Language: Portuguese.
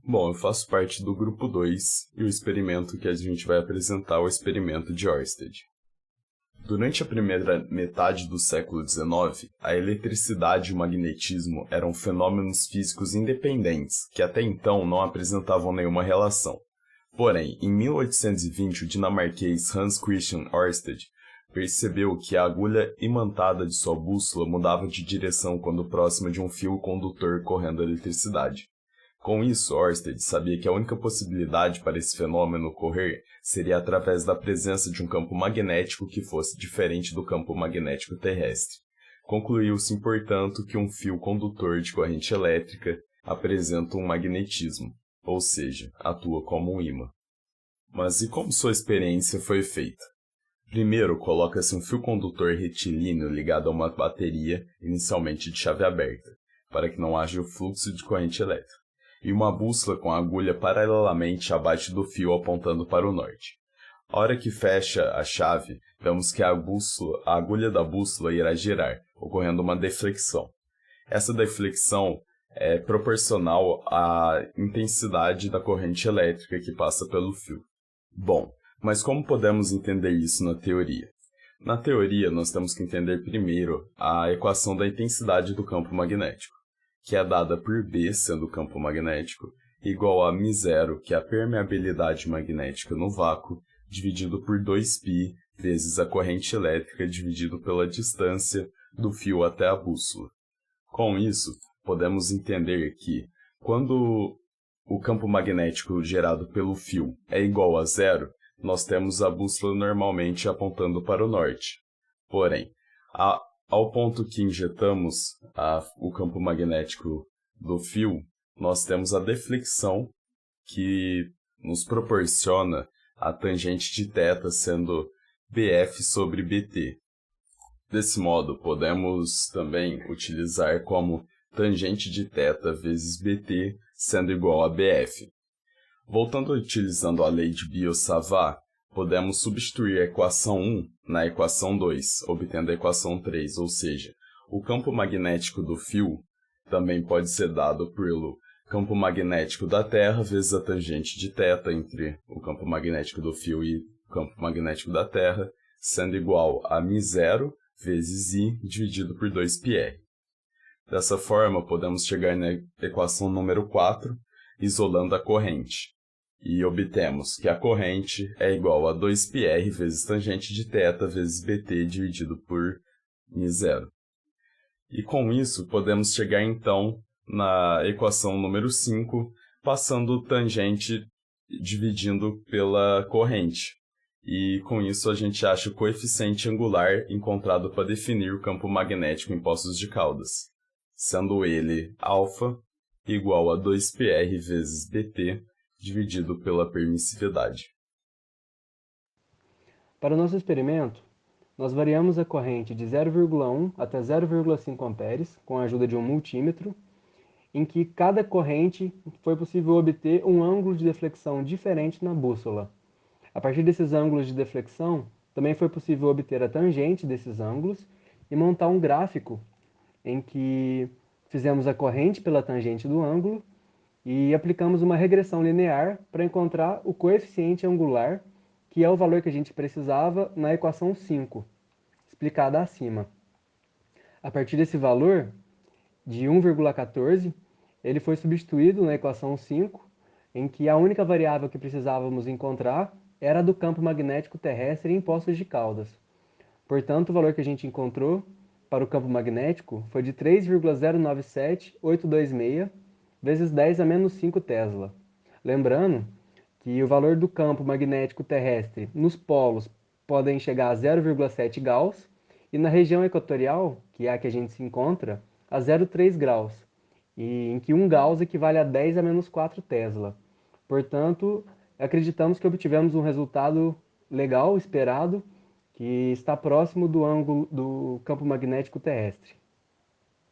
Bom, eu faço parte do grupo 2 e o experimento que a gente vai apresentar é o experimento de Ørsted. Durante a primeira metade do século XIX, a eletricidade e o magnetismo eram fenômenos físicos independentes que até então não apresentavam nenhuma relação. Porém, em 1820, o dinamarquês Hans Christian Ørsted percebeu que a agulha imantada de sua bússola mudava de direção quando próxima de um fio condutor correndo eletricidade. Com isso, Ørsted sabia que a única possibilidade para esse fenômeno ocorrer seria através da presença de um campo magnético que fosse diferente do campo magnético terrestre. Concluiu-se, portanto, que um fio condutor de corrente elétrica apresenta um magnetismo, ou seja, atua como um ímã. Mas e como sua experiência foi feita? Primeiro, coloca-se um fio condutor retilíneo ligado a uma bateria, inicialmente de chave aberta, para que não haja o fluxo de corrente elétrica, e uma bússola com a agulha paralelamente abaixo do fio apontando para o norte. A hora que fecha a chave, vemos que a agulha da bússola irá girar, ocorrendo uma deflexão. Essa deflexão é proporcional à intensidade da corrente elétrica que passa pelo fio. Bom, mas como podemos entender isso na teoria? Na teoria, nós temos que entender primeiro a equação da intensidade do campo magnético, que é dada por B, sendo o campo magnético, igual a μ0, que é a permeabilidade magnética no vácuo, dividido por 2π vezes a corrente elétrica dividido pela distância do fio até a bússola. Com isso, podemos entender que, quando o campo magnético gerado pelo fio é igual a zero, nós temos a bússola normalmente apontando para o norte. Porém, ao ponto que injetamos o campo magnético do fio, nós temos a deflexão que nos proporciona a tangente de θ sendo BF sobre BT. Desse modo, podemos também utilizar como tangente de θ vezes BT sendo igual a BF. Voltando utilizando a lei de Biot-Savart, podemos substituir a equação 1 na equação 2, obtendo a equação 3, ou seja, o campo magnético do fio também pode ser dado pelo campo magnético da Terra vezes a tangente de θ entre o campo magnético do fio e o campo magnético da Terra, sendo igual a μ0 vezes I dividido por 2πr. Dessa forma, podemos chegar na equação número 4, isolando a corrente. E obtemos que a corrente é igual a 2πr vezes tangente de θ vezes bt dividido por μ0. E com isso, podemos chegar então na equação número 5, passando tangente dividindo pela corrente. E com isso a gente acha o coeficiente angular encontrado para definir o campo magnético em Poços de Caldas, sendo ele α igual a 2πr vezes bt dividido pela permissividade. Para o nosso experimento, nós variamos a corrente de 0,1 até 0,5 amperes com a ajuda de um multímetro, em que cada corrente foi possível obter um ângulo de deflexão diferente na bússola. A partir desses ângulos de deflexão, também foi possível obter a tangente desses ângulos e montar um gráfico em que fizemos a corrente pela tangente do ângulo e aplicamos uma regressão linear para encontrar o coeficiente angular, que é o valor que a gente precisava na equação 5, explicada acima. A partir desse valor, de 1,14, ele foi substituído na equação 5, em que a única variável que precisávamos encontrar era a do campo magnético terrestre em Poços de Caldas. Portanto, o valor que a gente encontrou para o campo magnético foi de 3,097826 vezes 10 a menos 5 Tesla. Lembrando que o valor do campo magnético terrestre nos polos podem chegar a 0,7 Gauss e na região equatorial, que é a que a gente se encontra, a 0,3 graus, e em que 1 Gauss equivale a 10 a menos 4 Tesla. Portanto, acreditamos que obtivemos um resultado legal, esperado, que está próximo do ângulo do campo magnético terrestre.